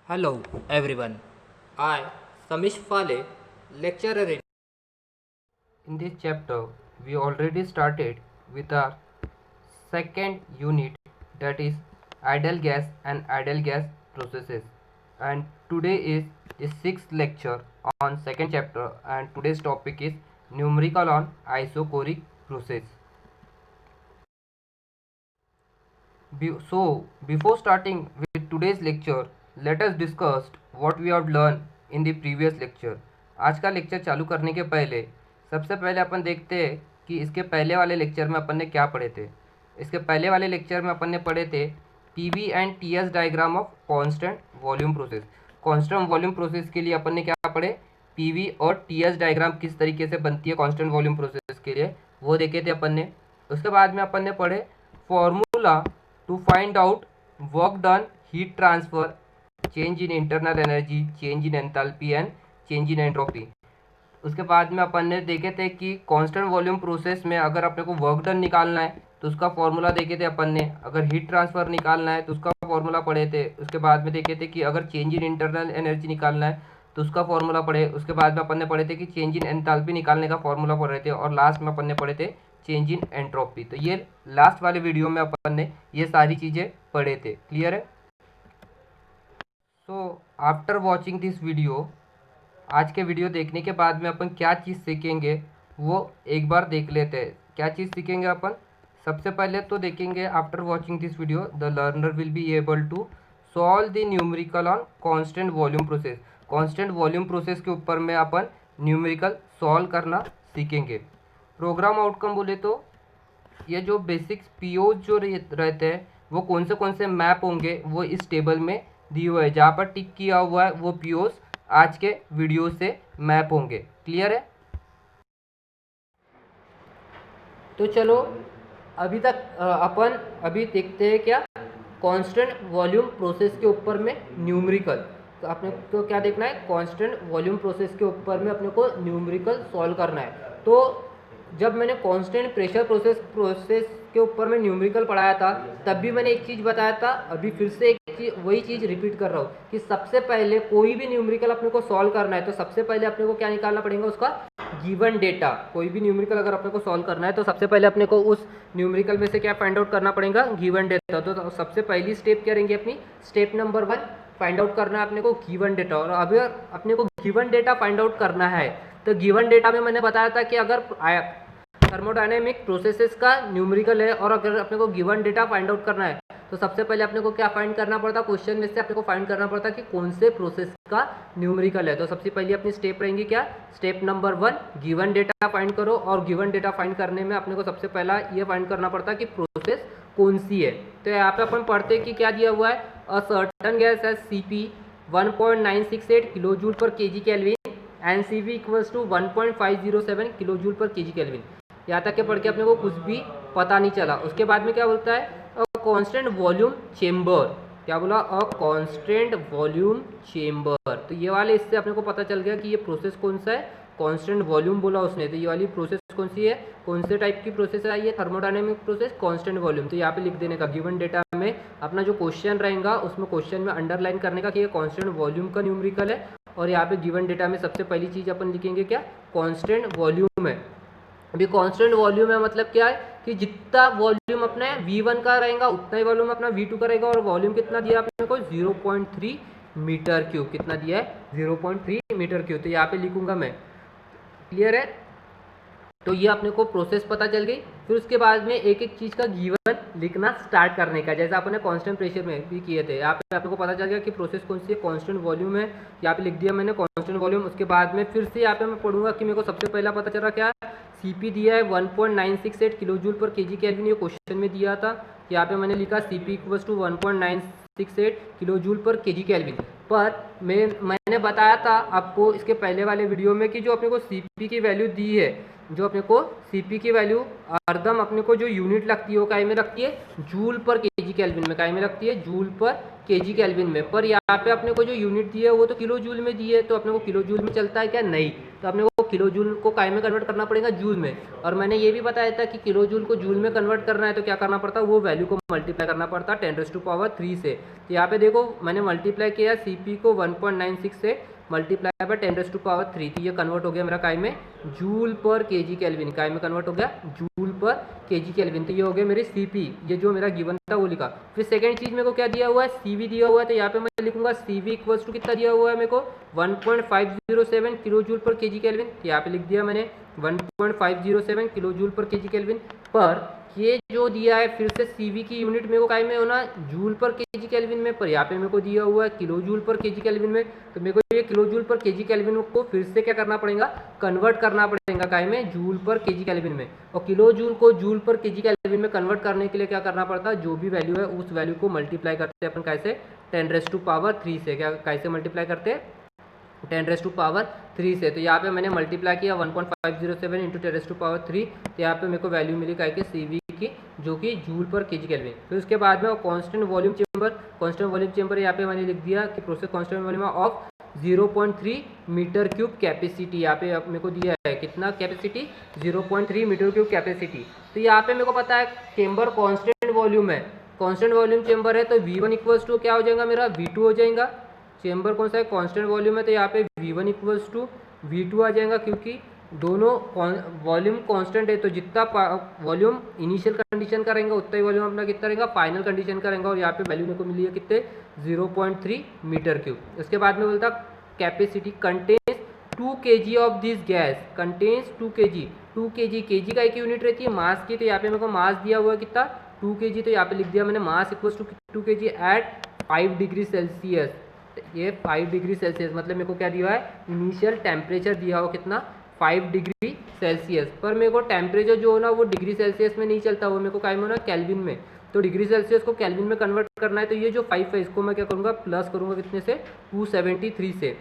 Hello everyone. I, Samish Fale, lecturer in this chapter. We already started with our second unit, that is ideal gas and ideal gas processes. And today is the sixth lecture on second chapter, and today's topic is numerical on isochoric process. Before starting with today's lecture, let us discuss what we have learned in the previous lecture. आज का lecture चालू करने के पहले सबसे पहले अपन देखते हैं कि इसके पहले वाले लेक्चर में अपन ने क्या पढ़े थे। इसके पहले वाले लेक्चर में अपन ने पढ़े थे PV and TS diagram of constant volume process. Constant volume process के लिए अपन ने क्या पढ़े, पीवी और टीएस डायग्राम किस तरीके से बनती है कांस्टेंट वॉल्यूम प्रोसेस के लिए, वो देखे थे अपन ने। उसके बाद में अपन ने पढ़े formula to find out work done, heat transfer, change in internal energy, change in enthalpy and change in entropy। उसके बाद में अपन ने देखे थे कि कांस्टेंट वॉल्यूम प्रोसेस में अगर अपने को वर्क डन निकालना है तो उसका फॉर्मूला देखे थे अपन ने, अगर हीट ट्रांसफर निकालना है तो उसका फॉर्मूला पढ़े थे। उसके बाद में देखे थे कि अगर चेंज इन इंटरनल एनर्जी निकालना है तो उसका फॉर्मूला पढ़े। उसके बाद में अपन ने पढ़े थे कि चेंज इन एंथैल्पी निकालने का फॉर्मूला पढ़ रहे थे, और लास्ट में अपन ने पढ़े थे चेंज इन एंट्रोपी। तो ये लास्ट वाले वीडियो में अपन ने ये सारी चीज़ें पढ़े थे। क्लियर है? So after watching this video, आज के वीडियो देखने के बाद में अपन क्या चीज़ सीखेंगे वो एक बार देख लेते हैं। क्या चीज़ सीखेंगे अपन? सबसे पहले तो देखेंगे after watching this video the learner will be able to solve the numerical on constant volume process. Constant volume process के ऊपर में अपन न्यूमेरिकल सॉल्व करना सीखेंगे। प्रोग्राम आउटकम बोले तो ये जो बेसिक्स पीओज जो रहते हैं वो कौन से मैप होंगे वो इस टेबल में दिए हुए है। जहाँ पर टिक किया हुआ है वो पीओज आज के वीडियो से मैप होंगे। क्लियर है? तो चलो अभी तक अपन अभी देखते हैं क्या कांस्टेंट वॉल्यूम प्रोसेस के ऊपर में न्यूमेरिकल। तो अपने को क्या देखना है, कांस्टेंट वॉल्यूम प्रोसेस के ऊपर में अपने को न्यूमेरिकल सॉल्व करना है। तो जब मैंने कांस्टेंट प्रेशर प्रोसेस के ऊपर में न्यूमेरिकल पढ़ाया था तब भी मैंने एक चीज़ बताया था, अभी फिर से वही चीज़ रिपीट कर रहा हूँ कि सबसे पहले कोई भी न्यूमेरिकल अपने को सॉल्व करना है तो सबसे पहले अपने को क्या निकालना पड़ेगा, उसका गिवन डेटा। कोई भी न्यूमेरिकल अगर अपने को सॉल्व करना है तो सबसे पहले अपने को उस न्यूमेरिकल में से क्या फाइंड आउट करना पड़ेगा, गिवन डेटा। तो सबसे पहली स्टेप क्या रहेंगी अपनी, स्टेप नंबर 1 फाइंड आउट करना है अपने को गिवन डेटा। और अभी अपने को गिवन डेटा फाइंड आउट करना है तो गिवन डेटा में मैंने बताया था कि अगर थर्मोडायनेमिक प्रोसेसेस का न्यूमेरिकल है और अगर अपने को गिवन डेटा फाइंड आउट करना है तो सबसे पहले अपने को क्या फाइंड करना पड़ता, क्वेश्चन में से अपने को फाइंड करना पड़ता कि कौन से प्रोसेस का न्यूमेरिकल है। तो सबसे पहले अपनी स्टेप रहेंगी क्या, step number 1 given data find करो। और गिवन डेटा फाइंड करने में अपने को सबसे पहला ये फाइंड करना पड़ता है कि प्रोसेस कौन सी है। तो यहाँ पे अपन पढ़ते हैं कि क्या दिया हुआ है, अ सर्टन गैस है CP 1.968 kilo joule per kg kelvin and CV equals to 1.507 kilo joule per kg kelvin. यहाँ तक के पढ़ के अपने को कुछ भी पता नहीं चला। उसके बाद में क्या बोलता है, अ कांस्टेंट वॉल्यूम चेम्बर। क्या बोला, अ कांस्टेंट वॉल्यूम चेम्बर। तो ये वाले इससे अपने को पता चल गया कि ये प्रोसेस कौन सा है, कांस्टेंट वॉल्यूम बोला उसने। तो ये वाली प्रोसेस कौन सी है, कौन से टाइप की प्रोसेस है, ये थर्मोडायनेमिक प्रोसेस कांस्टेंट वॉल्यूम। तो यहाँ पे लिख देने का गिवन डेटा में अपना जो क्वेश्चन रहेगा उसमें क्वेश्चन में अंडरलाइन करने का कि ये कांस्टेंट वॉल्यूम का न्यूमेरिकल है। और यहाँ पे गिवन डेटा में सबसे पहली चीज़ अपन लिखेंगे क्या, कांस्टेंट वॉल्यूम है। अभी कांस्टेंट वॉल्यूम है मतलब क्या है कि जितना वॉल्यूम अपने V1 का रहेगा उतना ही वॉल्यूम अपना V2 का रहेगा। और वॉल्यूम कितना दिया अपने को, 0.3 मीटर क्यूब। कितना दिया है, 0.3 मीटर क्यूब। तो यहाँ पे लिखूंगा मैं। क्लियर है? तो ये अपने को प्रोसेस पता चल गई। फिर उसके बाद में एक एक चीज़ का गिवन लिखना स्टार्ट करने का, जैसे आपने कांस्टेंट प्रेशर में भी किए थे। यहाँ पे आपको पता चल गया कि प्रोसेस कौन सी है, कांस्टेंट वॉल्यूम है। यहाँ पे लिख दिया मैंने कांस्टेंट वॉल्यूम। उसके बाद में फिर से यहाँ पे मैं पढ़ूंगा कि मेरे को सबसे पहला पता चल रहा क्या, CP दिया है 1.968 kilo joule per kg kelvin, ये क्वेश्चन में दिया था। यहाँ पे मैंने लिखा CP equals to 1.968 kilo joule per kg kelvin. पर मैंने बताया था आपको इसके पहले वाले वीडियो में कि जो अपने को CP की वैल्यू दी है, जो अपने को CP की वैल्यू हरदम अपने को जो यूनिट लगती है वो काय में लगती है, जूल पर केजी केल्विन में। काय में लगती है, जूल पर केजी केल्विन में। पर यहाँ पे अपने को जो यूनिट दी है वो तो किलो जूल में दी है। तो अपने को किलो जूल में चलता है क्या, नहीं। तो अपने को किलो जूल को काय में कन्वर्ट करना पड़ेगा, जूल में। और मैंने ये भी बताया था कि किलो जूल को जूल में कन्वर्ट करना है तो क्या करना पड़ता है, वो वैल्यू को मल्टीप्लाई करना पड़ता है 10⁻³ से। तो यहाँ पे देखो मैंने मल्टीप्लाई किया Cp को 1.96 से मल्टीप्लाई बाय 10⁻³ तो ये कन्वर्ट हो गया मेरा काय में जूल पर केजी केल्विन, काय में कन्वर्ट हो गया जूल पर केजी केल्विन। तो ये हो गया मेरे Cp, ये जो मेरा गिवन था वो लिखा। फिर सेकंड चीज मेरे को क्या दिया हुआ है, Cv दिया हुआ है। तो यहाँ पे मैं लिखूंगा Cv इक्वल्स टू कितना दिया हुआ है मेरे को 1.507 kilo joule per kg kelvin. तो यहाँ पे लिख दिया मैंने 1.507 kilo joule per kg kelvin. पर ये जो दिया है फिर से Cv की यूनिट मेरे को काय में होना जूल पर केजी केल्विन में, पर यहाँ पे मेरे को दिया हुआ है kilo joule per kg kelvin में। तो मेरे को ये kilo joule per kg kelvin को फिर से क्या करना पड़ेगा, कन्वर्ट करना पड़ेगा काय में जूल पर केजी केल्विन में। और किलो जूल को जूल पर केजी केल्विन में कन्वर्ट करने के लिए क्या करना पड़ता है, जो भी वैल्यू है उस वैल्यू को मल्टीप्लाई करते हैं अपन कैसे 10⁻³ से। क्या कैसे मल्टीप्लाई करते हैं 10⁻³ से। तो यहाँ पे मैंने मल्टीप्लाई किया 1.507 इंटू 10⁻³। तो यहाँ पे मेरे को वैल्यू मिली काय के Cv की, जो कि जूल पर केजी केल्विन। फिर उसके बाद में कांस्टेंट वॉल्यूम चेंबर यहाँ पे मैंने लिख दिया कि process constant volume of 0.3 metre cube capacity. यहाँ पे मेरे को दिया है कितना कैपेसिटी 0.3 मीटर क्यूब कैपेसिटी। तो यहाँ पे मेरे को पता है चेंबर कांस्टेंट वॉल्यूम है, कांस्टेंट वॉल्यूम चेंबर है। तो V1 इक्वल्स टू क्या हो जाएगा मेरा V2 हो जाएगा। चेंबर कौन सा है, कांस्टेंट वॉल्यूम है। तो यहाँ पे V1 इक्वल्स टू V2 आ जाएगा, क्योंकि दोनों वॉल्यूम कांस्टेंट है। तो जितना वॉल्यूम इनिशियल कंडीशन का रहेगा उतना ही वॉल्यूम अपना कितना रहेगा फाइनल कंडीशन का रहेगा। और यहाँ पे वैल्यू मेरे को मिली है कितने 0.3 मीटर क्यूब। उसके बाद में बोलता capacity contains 2 kg of this gas, contains 2 kg। 2 kg kg का एक यूनिट रहती है मास की। तो यहाँ पे मेरे को मास दिया हुआ है कितना 2 kg। तो यहाँ पे लिख दिया मैंने mass equals to 2 kg at 5 degree Celsius. ये 5 डिग्री सेल्सियस मतलब मेरे को क्या दिया है, इनिशियल टेम्परेचर दिया हो कितना 5 डिग्री सेल्सियस। पर मेरे को टेम्परेचर जो हो ना वो डिग्री सेल्सियस में नहीं चलता, वो मेरे को काय में होना केल्विन में। तो डिग्री सेल्सियस को केल्विन में कन्वर्ट करना है। तो ये जो 5 है इसको मैं क्या करूँगा प्लस करूँगा कितने से 273 से।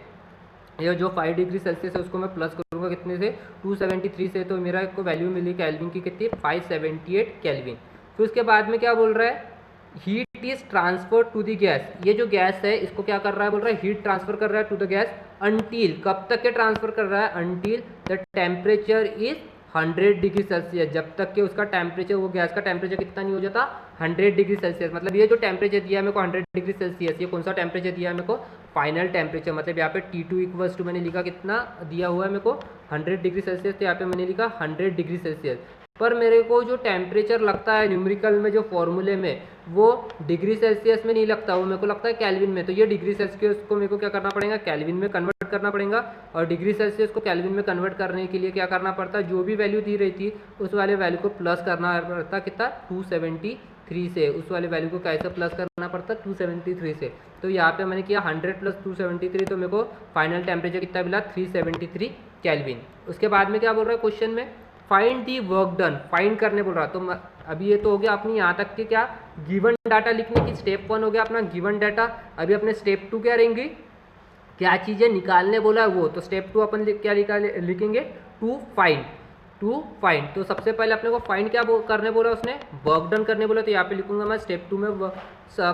ये जो 5 डिग्री सेल्सियस है उसको मैं प्लस करूँगा कितने से 273 से। तो मेरा को वैल्यू मिली केल्विन की कितनी 578 केल्विन। फिर उसके बाद में क्या बोल रहा है, heat is transfer to the gas. ये जो गैस है इसको क्या कर रहा है, बोल रहा है हीट ट्रांसफर कर रहा है टू द गैस अंटिल, कब तक के ट्रांसफर कर रहा है, until the temperature is 100 degree Celsius, जब तक कि उसका टेम्परेचर वो गैस का टेम्परेचर कितना नहीं हो जाता 100 डिग्री सेल्सियस। मतलब ये जो टेम्परेचर दिया है मेरे को 100 डिग्री सेल्सियस, ये कौन सा टेम्परेचर दिया है मेरे को फाइनल टेम्परेचर। मतलब यहाँ पे T2 इक्वल्स टू मैंने लिखा कितना दिया हुआ है मेरे को 100 डिग्री सेल्सियस। तो यहाँ पे मैंने लिखा 100 डिग्री सेल्सियस। पर मेरे को जो टेम्परेचर लगता है न्यूमेरिकल में जो फॉर्मूले में वो डिग्री सेल्सियस में नहीं लगता, वो मेरे को लगता है केल्विन में। तो ये डिग्री सेल्सियस को मेरे को क्या करना पड़ेगा केल्विन में कन्वर्ट करना पड़ेगा। और डिग्री सेल्सियस को केल्विन में कन्वर्ट करने के लिए क्या करना पड़ता है, जो भी वैल्यू दी रही थी उस वाले वैल्यू को प्लस करना पड़ता कितना 273 से। उस वाले वैल्यू को कैसे प्लस करना पड़ता 273 से। तो यहाँ पे मैंने किया 100 + 273, तो मेरे को फाइनल टेम्परेचर कितना मिला 373 केल्विन। उसके बाद में क्या बोल रहा है क्वेश्चन में, find the work done, find करने बोल रहा। तो अभी ये तो हो गया अपनी यहाँ तक के क्या गिवन डाटा लिखने की, स्टेप 1 हो गया अपना गिवन डाटा। अभी अपने स्टेप 2 क्या रहेंगे, क्या चीज़ें निकालने बोला है वो। तो स्टेप 2 अपन क्या लिखेंगे टू फाइंड। तो सबसे पहले अपने को फाइंड क्या करने बोला उसने, वर्क डन करने बोला। तो यहाँ पे लिखूंगा मैं स्टेप 2 में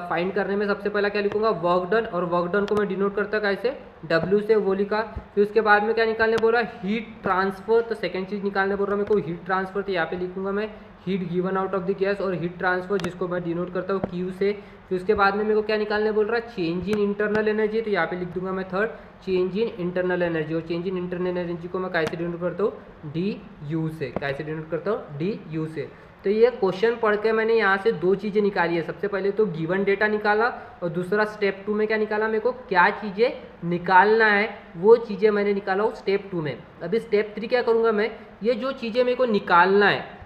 फाइंड करने में सबसे पहला क्या लिखूंगा वर्क डन। और वर्क डन को मैं डिनोट करता कैसे W से, वो लिखा। फिर उसके बाद में क्या निकालने बोल रहा हीट ट्रांसफर। तो सेकंड चीज़ निकालने बोल रहा मेरे को हीट ट्रांसफर। तो यहाँ पे लिखूंगा मैं heat given out of the gas और हीट ट्रांसफर, जिसको मैं डिनोट करता हूँ Q से। फिर उसके बाद में मेरे को क्या निकालने बोल रहा है चेंज इन इंटरनल एनर्जी। तो यहाँ पे लिख दूंगा मैं third change in internal energy. और चेंज इन इंटरनल एनर्जी को मैं कैसे डिनोट करता हूँ DU से, कैसे डिनोट करता हूँ DU से। तो ये क्वेश्चन पढ़ के मैंने यहाँ से 2 चीज़ें निकाली है। सबसे पहले तो गिवन डेटा निकाला और दूसरा स्टेप 2 में क्या निकाला, मेरे को क्या चीज़ें निकालना है वो चीज़ें मैंने निकाला हूँ स्टेप 2 में। अभी स्टेप 3 क्या करूँगा मैं, ये जो चीज़ें मेरे को निकालना है,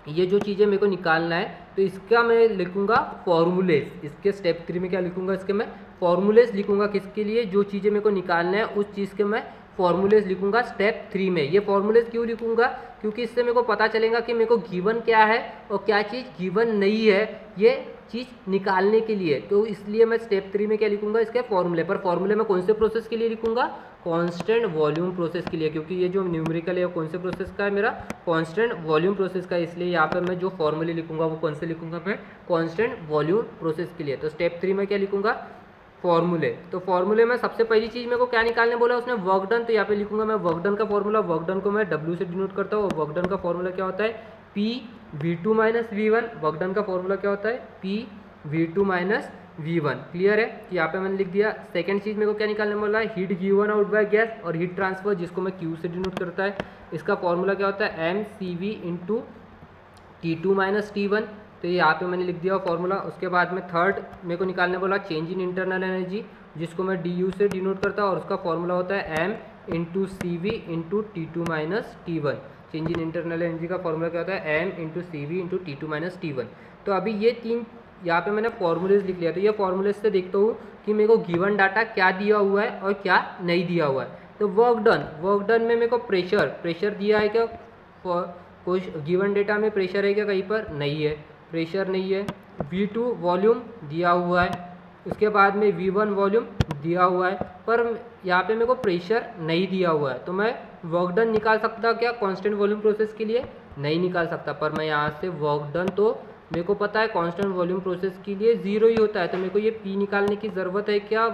ये जो चीज़ें मेरे को निकालना है तो इसका मैं लिखूंगा फॉर्मूलेज। इसके स्टेप 3 में क्या लिखूंगा, इसके मैं फॉर्मूलेज लिखूंगा किसके लिए, जो चीज़ें मेरे को निकालना है उस चीज़ के मैं फॉर्मूलेज लिखूंगा स्टेप 3 में। ये फॉर्मूलेज क्यों लिखूंगा, क्योंकि इससे मेरे को पता चलेगा कि मेरे को गिवन क्या है और क्या चीज़ गिवन नहीं है, ये चीज़ निकालने के लिए। तो इसलिए मैं स्टेप 3 में क्या लिखूंगा इसके फॉर्मूले। पर फॉर्मूले में कौन से प्रोसेस के लिए लिखूंगा, कांस्टेंट वॉल्यूम प्रोसेस के लिए, क्योंकि ये जो न्यूमेरिकल है कौन से प्रोसेस का है मेरा कांस्टेंट वॉल्यूम प्रोसेस का। इसलिए यहाँ पर मैं जो फॉर्मूले लिखूंगा वो कौन से लिखूंगा मैं कांस्टेंट वॉल्यूम प्रोसेस के लिए। तो स्टेप 3 में क्या लिखूंगा फॉर्मूले। तो फॉर्मूले में सबसे पहली चीज़ मेरे को क्या निकालने बोला उसने, वर्क डन। तो यहाँ पे लिखूंगा मैं वर्क डन का फॉर्मूला, वर्क डन को मैं W से डिनोट करता हूँ। वर्क डन का फॉर्मूला क्या होता है, PV2 minus V1। Work done का फॉर्मूला क्या होता है, PV2 माइनस V1। क्लियर है, तो यहाँ पे मैंने लिख दिया। सेकंड चीज़ मेरे को क्या निकालने बोला है, heat given out by gas और हीट ट्रांसफर, जिसको मैं Q से डिनोट करता है। इसका फॉर्मूला क्या होता है, MCV into T2 minus T1। तो ये यहाँ पे मैंने लिख दिया फॉर्मूला। उसके बाद में थर्ड मेरे को निकालने बोला चेंज इन इंटरनल एनर्जी, जिसको मैं DU से डिनोट करता हूँ और उसका फॉर्मूला होता है M into CV into T2 minus T1। Change in internal energy का फॉर्मूला क्या होता है, M into CV into T2 minus T1। तो अभी ये तीन यहाँ पे मैंने फॉर्मूलेज लिख लिया। तो ये फॉर्मूलेज से देखता हूँ कि मेरे को गिवन डाटा क्या दिया हुआ है और क्या नहीं दिया हुआ है। तो वर्क डन में मेरे को प्रेशर दिया है क्या, कुछ गिवन डेटा में प्रेशर है क्या, कहीं पर नहीं है, प्रेशर नहीं है। V2 वॉल्यूम दिया हुआ है, उसके बाद में V1 वॉल्यूम दिया हुआ है, पर यहाँ पे मेरे को प्रेशर नहीं दिया हुआ है। तो मैं वर्क डन निकाल सकता क्या कांस्टेंट वॉल्यूम प्रोसेस के लिए, नहीं निकाल सकता। पर मैं यहाँ से वर्क डन, तो मेरे को पता है कांस्टेंट वॉल्यूम प्रोसेस के लिए 0 ही होता है। तो मेरे को ये P निकालने की ज़रूरत है क्या,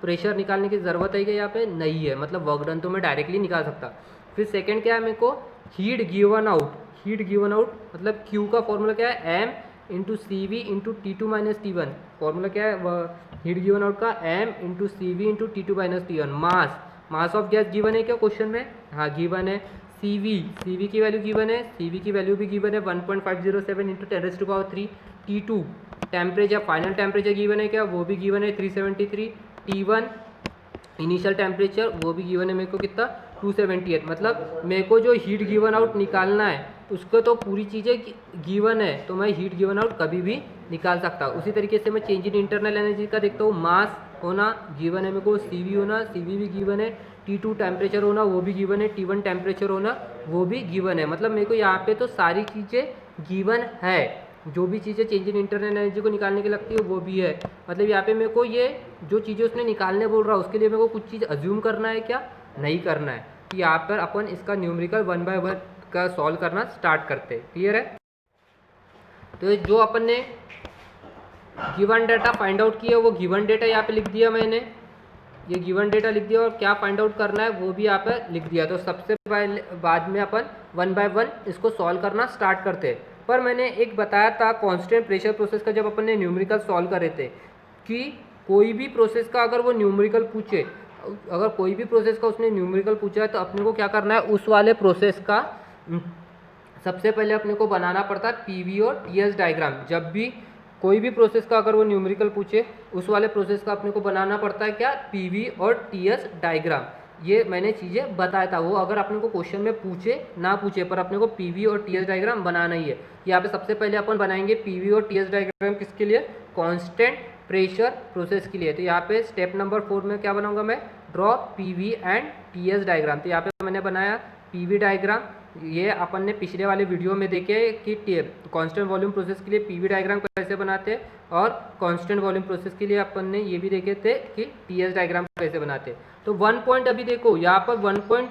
प्रेशर निकालने की ज़रूरत है क्या, यहाँ पे नहीं है। मतलब वर्क डन तो मैं डायरेक्टली निकाल सकता। फिर सेकेंड क्या है, मेरे को हीट गिवन आउट मतलब Q का फॉर्मूला क्या है, M into CV into T2 minus T1। Formula क्या है हीट गिवन आउट का, M into CV into T2 minus T1। Mass of gas given है क्या क्वेश्चन में, हाँ गिवन है। CV की वैल्यू गिवन है, CV की वैल्यू भी गिवन है 1.507 into 10⁻3। T2 temperature, final temperature given है क्या, वो भी गिवन है 373। T1 इनिशियल टेम्परेचर, वो भी गिवन है मेरे को कितना, 278। मतलब मेरे को जो हीट गिवन आउट निकालना है उसको तो पूरी चीज़ें गिवन है, तो मैं हीट गिवन आउट कभी भी निकाल सकता हूँ। उसी तरीके से मैं चेंज इन इंटरनल एनर्जी का देखता हूँ, मास होना गिवन है मेरे को, CV होना, CV भी गिवन है। T2 टेम्परेचर होना, वो भी गिवन है। T1 टेम्परेचर होना, वो भी गिवन है। मतलब मेरे को यहाँ पे तो सारी चीज़ें गिवन है, जो भी चीज़ें चेंज इन इंटरनल एनर्जी को निकालने की लगती है वो भी है। मतलब यहाँ पे मेरे को ये जो चीज़ें उसने निकालने बोल रहा है उसके लिए मेरे को कुछ चीज़ अज्यूम करना है क्या, नहीं करना है। कि यहाँ पर अपन इसका न्यूमेरिकल 1 बाय 1 का सॉल्व करना स्टार्ट करते हैं। क्लियर है, तो जो अपन ने गिवन डेटा फाइंड आउट किया वो गिवन डेटा यहाँ पे लिख दिया मैंने, ये गिवन डेटा लिख दिया और क्या फाइंड आउट करना है वो भी यहाँ पे लिख दिया। तो सबसे पहले बाद में अपन 1 बाय 1 इसको सॉल्व करना स्टार्ट करते हैं। पर मैंने एक बताया था कांस्टेंट प्रेशर प्रोसेस का, जब अपन ने न्यूमेरिकल सॉल्व करे थे, कि कोई भी प्रोसेस का अगर वो न्यूमेरिकल पूछे, अगर कोई भी प्रोसेस का उसने न्यूमेरिकल पूछा है तो अपने को क्या करना है, उस वाले प्रोसेस का सबसे पहले अपने को बनाना पड़ता है PV और TS डायग्राम। जब भी कोई भी प्रोसेस का अगर वो न्यूमेरिकल पूछे उस वाले प्रोसेस का अपने को बनाना पड़ता है क्या, PV और TS डायग्राम। ये मैंने चीज़ें बताया था, वो अगर अपने को क्वेश्चन में पूछे ना पूछे पर अपने को PV और TS डायग्राम बनाना ही है। यहाँ पे सबसे पहले अपन बनाएंगे PV और TS डायग्राम किसके लिए, कांस्टेंट प्रेशर प्रोसेस के लिए। तो यहाँ पे स्टेप नंबर 4 में क्या बनाऊंगा मैं, draw PV and TS diagram. तो यहाँ पे मैंने बनाया PV डायग्राम। ये अपन ने पिछले वाले वीडियो में देखे कि कांस्टेंट वॉल्यूम प्रोसेस के लिए PV डायग्राम कैसे बनाते हैं, और कांस्टेंट वॉल्यूम प्रोसेस के लिए अपन ने ये भी देखे थे कि TS डायग्राम कैसे बनाते हैं। तो 1 पॉइंट अभी देखो यहाँ पर 1 पॉइंट,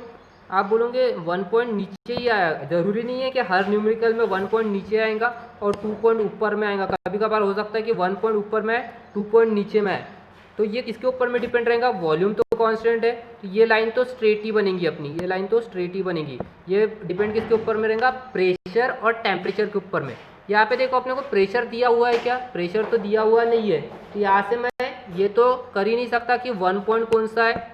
आप बोलोगे 1 पॉइंट नीचे ही आया, जरूरी नहीं है कि हर न्यूमेरिकल में 1 पॉइंट नीचे आएगा और 2 पॉइंट ऊपर में आएगा। कभी कभार हो सकता है कि 1 पॉइंट ऊपर में है, 2 पॉइंट नीचे में है। तो ये किसके ऊपर में डिपेंड रहेगा, वॉल्यूम तो कांस्टेंट है, तो ये लाइन तो स्ट्रेट ही बनेगी अपनी, ये लाइन तो स्ट्रेट ही बनेगी। ये डिपेंड किसके ऊपर में रहेगा, प्रेशर और टेम्परेचर के ऊपर में। यहाँ पे देखो अपने को प्रेशर दिया हुआ है क्या, प्रेशर तो दिया हुआ नहीं है, तो यहाँ से मैं ये तो कर ही नहीं सकता कि 1 पॉइंट कौन सा है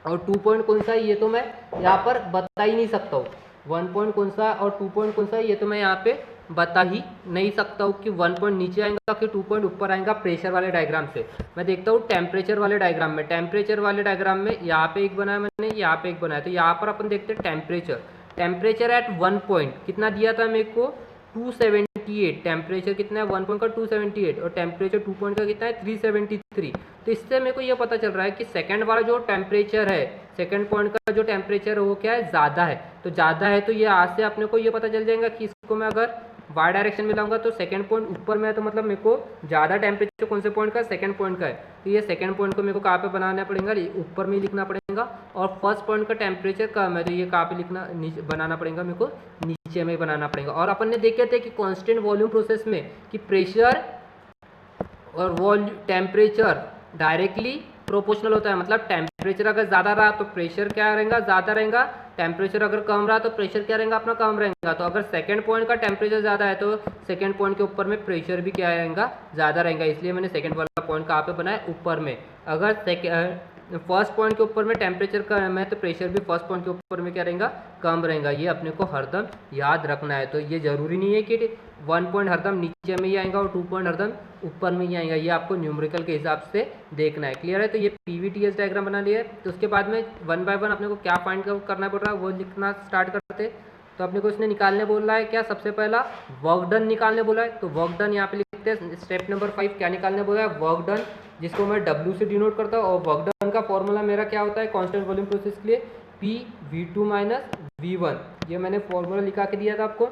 और 2 पॉइंट कौन सा है, ये तो मैं यहाँ पर बता ही नहीं सकता हूँ। 1 पॉइंट कौन सा है और 2 पॉइंट कौन सा है ये तो मैं यहाँ पे बता ही नहीं सकता हूँ कि 1 पॉइंट नीचे आएगा कि 2 पॉइंट ऊपर आएगा प्रेशर वाले डायग्राम से। मैं देखता हूँ टेम्परेचर वाले डायग्राम में, टेम्परेचर वाले डायग्राम में यहाँ पे एक बनाया मैंने, यहाँ पे एक बनाया। तो यहाँ पर अपन देखते हैं टेम्परेचर एट 1 पॉइंट कितना दिया था मेरे को, 278। टेम्परेचर कितना है 1 पॉइंट का, 278, और टेम्परेचर 2 पॉइंट का कितना है, 373। तो इससे मेरे को ये पता चल रहा है कि सेकंड वाला जो टेम्परेचर है, सेकंड पॉइंट का जो टेम्परेचर है वो क्या है, ज़्यादा है। तो ज़्यादा है तो ये आज से अपने को ये पता चल जाएगा कि इसको मैं अगर वाई डायरेक्शन में लाऊंगा तो सेकंड पॉइंट ऊपर में है, तो मतलब मेरे को ज़्यादा टेम्परेचर कौन से पॉइंट का, सेकंड पॉइंट का है। तो ये सेकंड पॉइंट को मेरे को कहाँ पे बनाना पड़ेगा, ऊपर में ही लिखना पड़ेगा। और फर्स्ट पॉइंट का टेम्परेचर कम है तो ये कहाँ पे लिखना, बनाना पड़ेगा मेरे को, नीचे में ही बनाना पड़ेगा। और अपन ने देखे थे कि कांस्टेंट वॉल्यूम प्रोसेस में कि प्रेशर और टेम्परेचर डायरेक्टली प्रोपोर्शनल होता है, मतलब टेम्परेचर अगर ज़्यादा रहा तो प्रेशर क्या रहेगा, ज़्यादा रहेगा, टेम्परेचर अगर कम रहा तो प्रेशर क्या रहेगा, अपना कम रहेगा। तो अगर सेकंड पॉइंट का टेम्परेचर ज़्यादा है तो सेकंड पॉइंट के ऊपर में प्रेशर भी क्या रहेगा, ज़्यादा रहेगा, इसलिए मैंने सेकंड वाला पॉइंट कहाँ पे बनाया, ऊपर में। अगर फर्स्ट पॉइंट के ऊपर में टेम्परेचर कम है तो प्रेशर भी फर्स्ट पॉइंट के ऊपर में क्या रहेगा, कम रहेगा। ये अपने को हरदम याद रखना है। तो ये ज़रूरी नहीं है कि 1 पॉइंट हरदम नीचे में ही आएगा और 2 पॉइंट हरदम ऊपर में ही आएगा, ये आपको न्यूमेरिकल के हिसाब से देखना है। क्लियर है? तो ये PVTS डायग्राम बना लिया है। तो उसके बाद में 1 बाय 1 अपने को क्या फाइंड करना पड़ रहा है वो लिखना स्टार्ट करते। तो अपने को इसने निकालने बोल रहा है क्या, सबसे पहला वर्क डन निकालने बोला है। तो वर्क डन यहाँ पे लिखते हैं। स्टेप नंबर 5 क्या निकालने बोला है, वर्क डन, जिसको मैं W से डिनोट करता हूँ। और वर्क डन का फॉर्मूला मेरा क्या होता है कांस्टेंट वॉल्यूम प्रोसेस के लिए, PV2 माइनस V1। ये मैंने फॉर्मूला लिखा के दिया था आपको।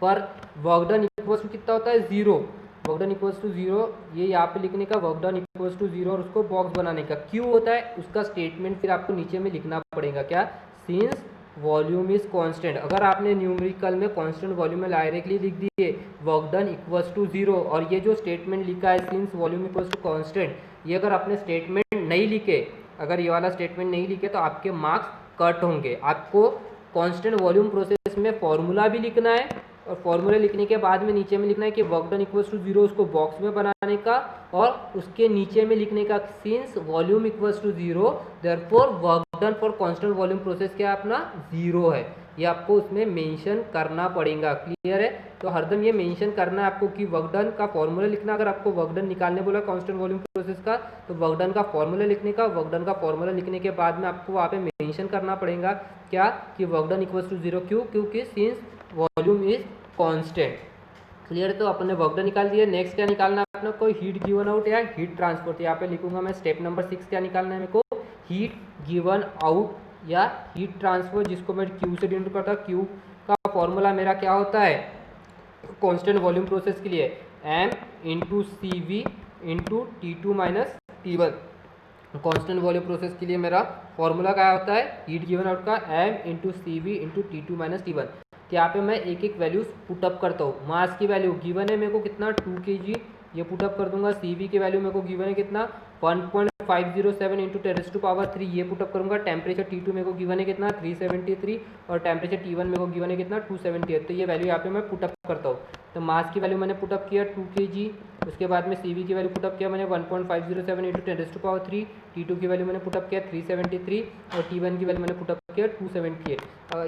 पर वर्क डन इक्वल्स टू कितना होता है, 0। वर्क डन इक्वल्स टू 0, ये यहाँ पे लिखने का वर्क डन इक्वल्स टू 0 और उसको बॉक्स बनाने का क्यों होता है, उसका स्टेटमेंट फिर आपको नीचे में लिखना पड़ेगा। क्या, सिंस वॉल्यूम इज कांस्टेंट। अगर आपने न्यूमेरिकल में कांस्टेंट वॉल्यूम में डायरेक्टली लिख दिए वर्क डन इक्वल्स टू 0, और ये जो स्टेटमेंट लिखा है since volume equals to constant, ये अगर आपने स्टेटमेंट नहीं लिखे, अगर ये वाला स्टेटमेंट नहीं लिखे तो आपके मार्क्स कट होंगे। आपको कांस्टेंट वॉल्यूम प्रोसेस में फॉर्मूला भी लिखना है, और फॉर्मूला लिखने के बाद में नीचे में लिखना है कि वर्क डन इक्वल्स टू 0, उसको बॉक्स में बनाने का, और उसके नीचे में लिखने का since volume equals to 0 therefore work done for constant volume process क्या अपना 0 है। ये आपको उसमें मेंशन करना पड़ेगा। क्लियर है? तो हरदम ये मेंशन करना है आपको कि वर्क डन का फॉर्मूला लिखना। अगर आपको वर्क डन निकालने बोला कांस्टेंट वॉल्यूम प्रोसेस का, तो वर्क डन का फॉर्मूला लिखने का, वर्क डन का फॉर्मूला लिखने के बाद में आपको वहाँ पे मेंशन करना पड़ेगा क्या, कि वर्क डन इक्वल्स टू 0। क्यों? क्योंकि since volume is constant. Clear? तो अपन ने वर्क डन निकाल दिया। नेक्स्ट क्या निकालना है अपने को, हीट गिवन आउट या हीट ट्रांसफर। तो यहाँ पे लिखूंगा मैं स्टेप नंबर 6 क्या निकालना है मेरे को, हीट गिवन आउट या हीट ट्रांसफर, जिसको मैं Q से डिनोट करता हूँ। Q का फॉर्मूला मेरा क्या होता है कांस्टेंट वॉल्यूम प्रोसेस के लिए, M into CV into T2 minus T1। Constant volume process के लिए मेरा फॉर्मूला क्या होता है हीट गिवन आउट का, M into CV into T2 minus T1। तो यहाँ पे मैं एक एक वैल्यूज पुटअप करता हूँ। मास की वैल्यू गिवन है मेरे को कितना 2 kg, ये पुटअप कर दूंगा। CV की वैल्यू मेरे को गिवन है कितना 1.507 इंटू 10⁻3, ये पुटअप करूंगा। टेम्परेचर T2 मेरे को गिवन है कितना 373, और टेम्परेचर T1 मेरे को गिवन है कितना 278। तो ये वैल्यू यहाँ पे मैं पुटअप करता हूँ। तो मास की वैल्यू मैंने पुटअप किया 2 kg, उसके बाद में CV की वैल्यू पुटअप किया मैंने 1.507 इंटू 10⁻3, T2 की वैल्यू मैंने पुटअप किया 373, और T1 की वैल्यू मैंने पुटअप किया 278।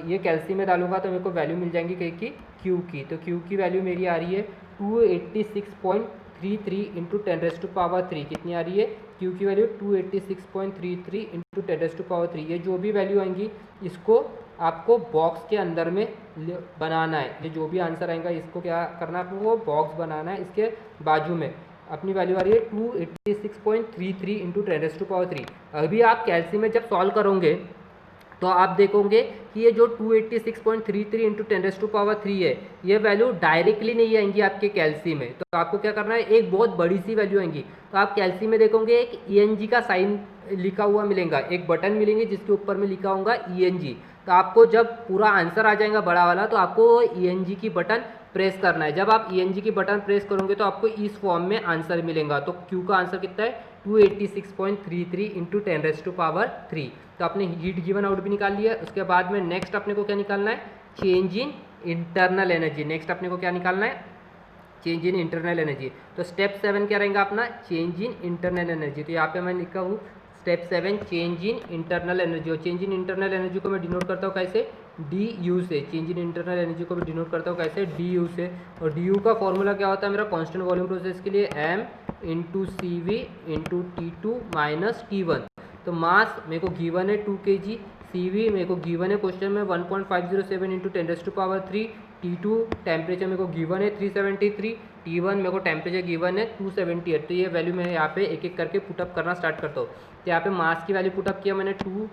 ये कैल्शियम में डालूंगा तो मेरे को वैल्यू मिल जाएंगी कहीं की Q की। तो Q की वैल्यू मेरी आ रही है 286.33 इंटू 10⁻3। कितनी आ रही है Q की वैल्यू 286.33 इंटू 10⁻3। ये जो भी वैल्यू आएंगी इसको आपको बॉक्स के अंदर में बनाना है। ये जो भी आंसर आएगा इसको क्या करना है आपको, बॉक्स बनाना है। इसके बाजू में अपनी वैल्यू आ रही है 286.33 इंटू 10⁻3। अभी आप कैल्शियम में जब सॉल्व करोगे तो आप देखोगे कि ये जो 286.33 इंटू 10⁻3 है, ये वैल्यू डायरेक्टली नहीं आएंगी आपके कैल्शियम में। तो आपको क्या करना है, एक बहुत बड़ी सी वैल्यू आएंगी। तो आप कैल्शियम में देखोगे एक ENG का साइन लिखा हुआ मिलेगा, एक बटन मिलेंगे जिसके ऊपर में लिखा होगा ENG। तो आपको जब पूरा आंसर आ जाएगा बड़ा वाला तो आपको ENG की बटन प्रेस करना है। जब आप ENG की बटन प्रेस करोगे तो आपको इस फॉर्म में आंसर मिलेगा। तो Q का आंसर कितना है 286.33 इंटू 10⁻3। तो आपने हीट गिवन आउट भी निकाल लिया। उसके बाद में नेक्स्ट अपने को क्या निकालना है, change in internal energy. Next अपने को क्या निकालना है, चेंज इन इंटरनल एनर्जी। तो स्टेप 7 क्या रहेगा अपना, चेंज इन इंटरनल एनर्जी। तो यहाँ पे मैं लिखा हूँ step 7 change in internal energy. और चेंज इन इंटरनल एनर्जी को मैं डिनोट करता हूँ कैसे, DU से। चेंज इन इंटरनल एनर्जी को मैं डिनोट करता हूँ कैसे, DU से। और DU का फॉर्मूला क्या होता है मेरा कांस्टेंट वॉल्यूम प्रोसेस के लिए, M into CV into T2 minus T1। तो मास मेरे को गिवन है 2 kg, CV मेरे को गिवन है क्वेश्चन में 1.507 इंटू 10⁻3, T2 टेम्परेचर मेरे को गिवन है 373, T1 मेरे को टेम्परेचर गिवन है 278। तो ये वैल्यू मैं यहाँ पे एक एक करके पुटअप करना स्टार्ट करता हूँ। तो यहाँ पे मास की वैल्यू पुटअप किया मैंने 2,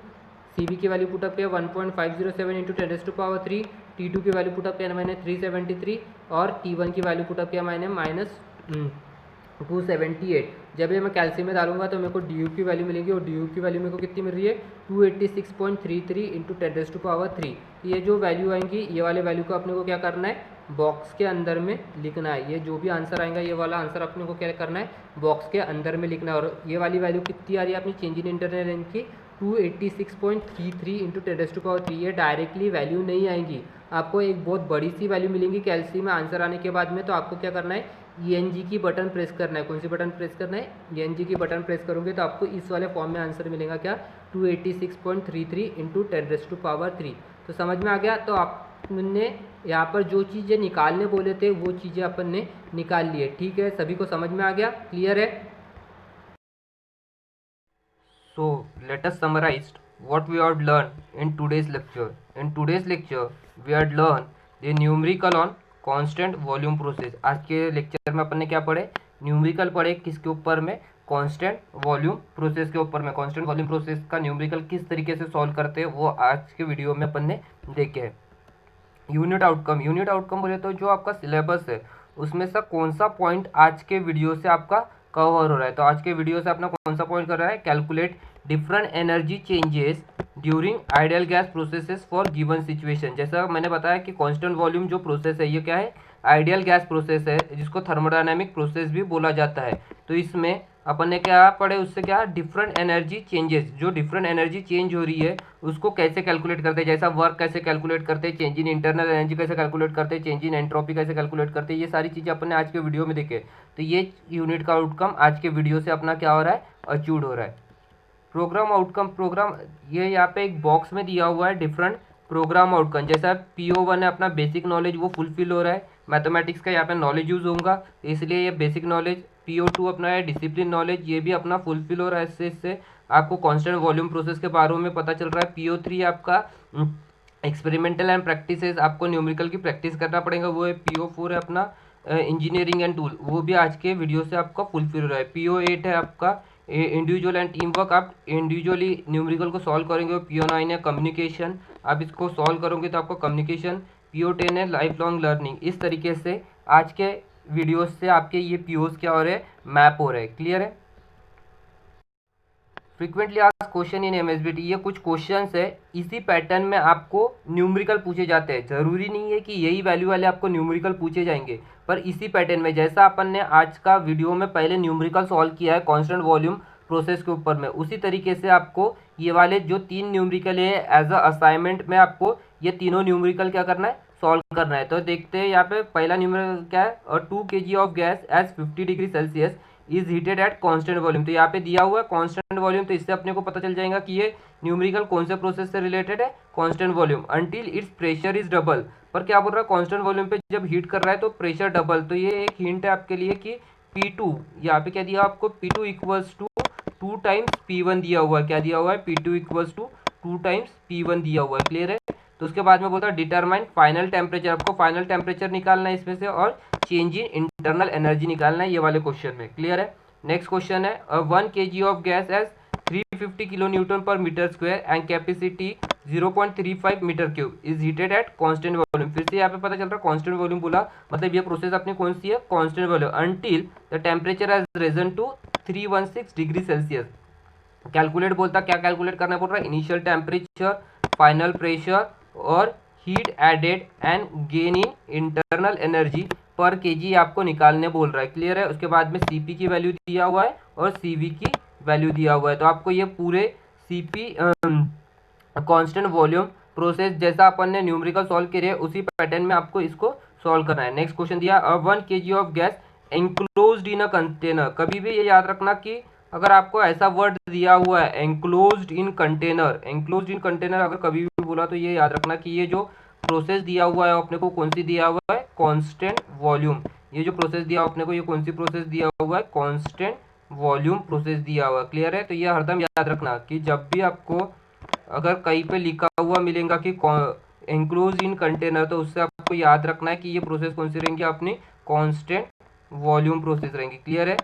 CV की वैल्यू पुटअप किया 1.507 इंटू 10⁻3, T2 की वैल्यू पुटअप किया मैंने 373, और T1 की वैल्यू पुटअप किया मैंने -278। जब ये मैं कैल्शियम में डालूंगा तो मेरे को DU की वैल्यू मिलेगी, और DU की वैल्यू मेरे को कितनी मिल रही है 286.33 इंटू 10⁻3। ये जो वैल्यू आएंगी ये वाले वैल्यू को अपने को क्या करना है बॉक्स के अंदर में लिखना है। ये जो भी आंसर आएगा ये वाला आंसर अपने को क्या करना है, बॉक्स के अंदर में लिखना है। और ये वाली वैल्यू कितनी आ रही है अपनी चेंज इन इंटरनल रेंज की, 286.33 इंटू 10⁻3। ये डायरेक्टली वैल्यू नहीं आएंगी, आपको एक बहुत बड़ी सी वैल्यू मिलेंगी कैलसी में आंसर आने के बाद में। तो आपको क्या करना है, ENG की बटन प्रेस करना है। कौन सी बटन प्रेस करना है, ENG की बटन प्रेस करोगे तो आपको इस वाले फॉर्म में आंसर मिलेगा क्या, 286.33 इंटू 10⁻3। तो समझ में आ गया। तो आपने यहाँ पर जो चीज़ें निकालने बोले थे वो चीज़ें अपन ने निकाल ली है। ठीक है, सभी को समझ में आ गया, क्लियर है। So let us summarize what we have learned in today's lecture. In today's lecture, we had learned the numerical on constant volume process. आज के लेक्चर में अपन ने क्या पढ़े, न्यूमेरिकल पढ़े, किसके ऊपर में, कांस्टेंट वॉल्यूम प्रोसेस के ऊपर में। कांस्टेंट वॉल्यूम प्रोसेस का न्यूमेरिकल किस तरीके से सॉल्व करते हैं वो आज के वीडियो में अपन ने देखे है। यूनिट आउटकम, यूनिट आउटकम बोले तो जो आपका सिलेबस है उसमें से कौन सा पॉइंट आज के वीडियो से आपका कवर हो रहा है। तो आज के वीडियो से अपना कौन सा पॉइंट कर रहा है, calculate different energy changes during ideal gas processes for given situation. जैसा मैंने बताया कि कांस्टेंट वॉल्यूम जो प्रोसेस है ये क्या है, आइडियल गैस प्रोसेस है, जिसको थर्मोडायनामिक प्रोसेस भी बोला जाता है। तो इसमें अपन ने क्या पढ़े, उससे क्या, डिफरेंट एनर्जी चेंजेस, जो डिफरेंट एनर्जी चेंज हो रही है उसको कैसे कैलकुलेट करते हैं, जैसा वर्क कैसे कैलकुलेट करते हैं, चेंज इन इंटरनल एनर्जी कैसे कैलकुलेट करते हैं, चेंज इन एंट्रोपी कैसे कैलकुलेट करते हैं, ये सारी चीज़ें अपन ने आज के वीडियो में देखे। तो ये यूनिट का आउटकम आज के वीडियो से अपना क्या हो रहा है, अचीव हो रहा है। प्रोग्राम आउटकम, प्रोग्राम ये यहाँ पे एक बॉक्स में दिया हुआ है डिफरेंट प्रोग्राम आउटकम। जैसा PO1 है अपना बेसिक नॉलेज वो फुलफिल हो रहा है, मैथमेटिक्स का यहाँ पे नॉलेज यूज होगा इसलिए ये बेसिक नॉलेज। PO2 अपना है डिसिप्लिन नॉलेज, ये भी अपना फुलफिल हो रहा है। इससे आपको कांस्टेंट वॉल्यूम प्रोसेस के बारे में पता चल रहा है। PO3 आपका एक्सपेरिमेंटल एंड प्रैक्टिसेस, आपको न्यूमेरिकल की प्रैक्टिस करना पड़ेगा, वो है। PO4 है अपना इंजीनियरिंग एंड टूल, वो भी आज के वीडियो से आपका फुलफिल हो रहा है। PO8 है आपका इंडिविजुअल एंड टीम वर्क, आप इंडिविजुअली न्यूमेरिकल को सॉल्व करेंगे। PO9 है कम्युनिकेशन, आप इसको सॉल्व करोगे तो आपको कम्युनिकेशन। PO10 है लाइफ लॉन्ग लर्निंग। इस तरीके से आज के वीडियोस से आपके ये POs क्या हो रहे हैं, मैप हो रहे हैं, क्लियर है। Frequently asked question in MSBT, ये कुछ क्वेश्चंस है इसी पैटर्न में आपको न्यूमेरिकल पूछे जाते हैं। जरूरी नहीं है कि यही वैल्यू वाले आपको न्यूमेरिकल पूछे जाएंगे, पर इसी पैटर्न में जैसा अपन ने आज का वीडियो में पहले न्यूमेरिकल सॉल्व किया है कांस्टेंट वॉल्यूम प्रोसेस के ऊपर में, उसी तरीके से आपको ये वाले जो 3 न्यूमेरिकल है एज अ असाइनमेंट में आपको ये तीनों न्यूमेरिकल क्या करना है, सॉल्व करना है। तो देखते हैं यहाँ पे पहला न्यूमेरिकल क्या है, 2 kg of gas as 50 degree Celsius is heated at constant volume. तो यहाँ पे दिया हुआ है कांस्टेंट वॉल्यूम, तो इससे अपने को पता चल जाएगा कि ये न्यूमेरिकल कौन से प्रोसेस से रिलेटेड है, constant volume. Until it's pressure is double, पर क्या बोल रहा है, कांस्टेंट वॉल्यूम पे जब हीट कर रहा है तो प्रेशर डबल। तो ये एक हिंट है आपके लिए कि P2, यहाँ पे क्या दिया आपको, P2 equals to 2 times P1 दिया हुआ है। क्या दिया हुआ है, P2 equals to 2 times P1 दिया हुआ है, क्लियर है। तो उसके बाद में बोलता है डिटरमाइन फाइनल टेम्परेचर, आपको फाइनल टेम्परेचर निकालना है इसमें से, और चेंज इन इंटरनल एनर्जी निकालना है ये वाले क्वेश्चन में, क्लियर है। नेक्स्ट क्वेश्चन है 1 kg of gas as 350 kilo newton per metre square and capacity 0.35 metre cube is heated at constant volume. फिर से यहाँ पे पता चल रहा है कांस्टेंट वॉल्यूम बोला, मतलब ये प्रोसेस अपनी कौन सी है, constant volume. Until the temperature has risen to 316 degree Celsius. Calculate बोलता, क्या कैलकुलेट करना बोल रहा है, इनिशियल टेम्परेचर, फाइनल प्रेशर और heat added and gain in internal energy per kg आपको निकालने बोल रहा है, क्लियर है। उसके बाद में Cp की वैल्यू दिया हुआ है और Cv की वैल्यू दिया हुआ है। तो आपको ये पूरे Cp कांस्टेंट वॉल्यूम प्रोसेस जैसा अपन ने न्यूमेरिकल सॉल्व किए उसी पैटर्न में आपको इसको सॉल्व करना है। नेक्स्ट क्वेश्चन दिया 1 kg of gas enclosed in a container. कभी भी ये याद रखना कि अगर आपको ऐसा वर्ड दिया हुआ है एंक्लोज्ड इन कंटेनर, एंक्लोज्ड इन कंटेनर अगर कभी भी बोला तो ये याद रखना कि ये जो प्रोसेस दिया हुआ है अपने को कौन सी दिया हुआ है, कांस्टेंट वॉल्यूम। ये जो प्रोसेस दिया अपने को ये कौन सी प्रोसेस दिया हुआ है, कांस्टेंट वॉल्यूम प्रोसेस दिया हुआ है, क्लियर है। तो ये हरदम याद रखना कि जब भी आपको अगर कहीं पे लिखा हुआ मिलेगा कि एंक्लोज इन कंटेनर, तो उससे आपको याद रखना है कि ये प्रोसेस कौन सी रहेंगी, अपनी कांस्टेंट वॉल्यूम प्रोसेस रहेंगी, क्लियर है।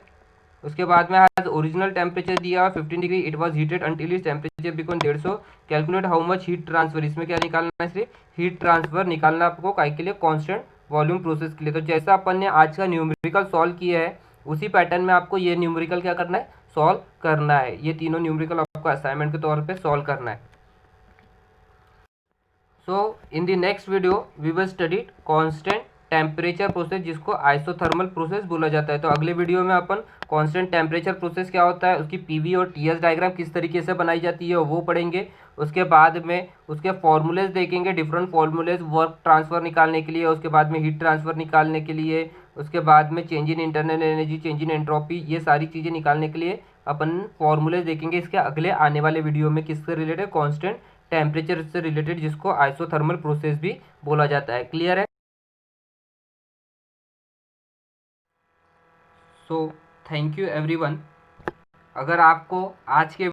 उसके बाद में हैज ओरिजिनल टेम्परेचर दिया 15 degree, it was heated until its temperature become 150। Calculate how much heat transfer, इसमें क्या निकालना है, सिर्फ हीट ट्रांसफर निकालना आपको काय के लिए, कांस्टेंट वॉल्यूम प्रोसेस के लिए। तो जैसा अपन ने आज का न्यूमेरिकल सॉल्व किया है उसी पैटर्न में आपको ये न्यूमेरिकल क्या करना है, सॉल्व करना है। ये तीनों न्यूमेरिकल आपको असाइनमेंट के तौर पर सॉल्व करना है। So in the next video we will study constant temperature process जिसको आइसोथर्मल प्रोसेस बोला जाता है। तो अगले वीडियो में अपन कांस्टेंट टेम्परेचर प्रोसेस क्या होता है, उसकी पीवी और टीएस डायग्राम किस तरीके से बनाई जाती है वो पढ़ेंगे। उसके बाद में उसके फॉर्मूलेज देखेंगे, डिफरेंट फॉर्मूलेज वर्क ट्रांसफ़र निकालने के लिए, उसके बाद में हीट ट्रांसफ़र निकालने के लिए, उसके बाद में change in internal energy, change in entropy, ये सारी चीज़ें निकालने के लिए अपन फॉर्मूलेज देखेंगे इसके अगले आने वाले वीडियो में। किससे रिलेटेड, कांस्टेंट टेम्परेचर से रिलेटेड, जिसको आइसोथर्मल प्रोसेस भी बोला जाता है। क्लियर है? So thank you everyone. अगर आपको आज के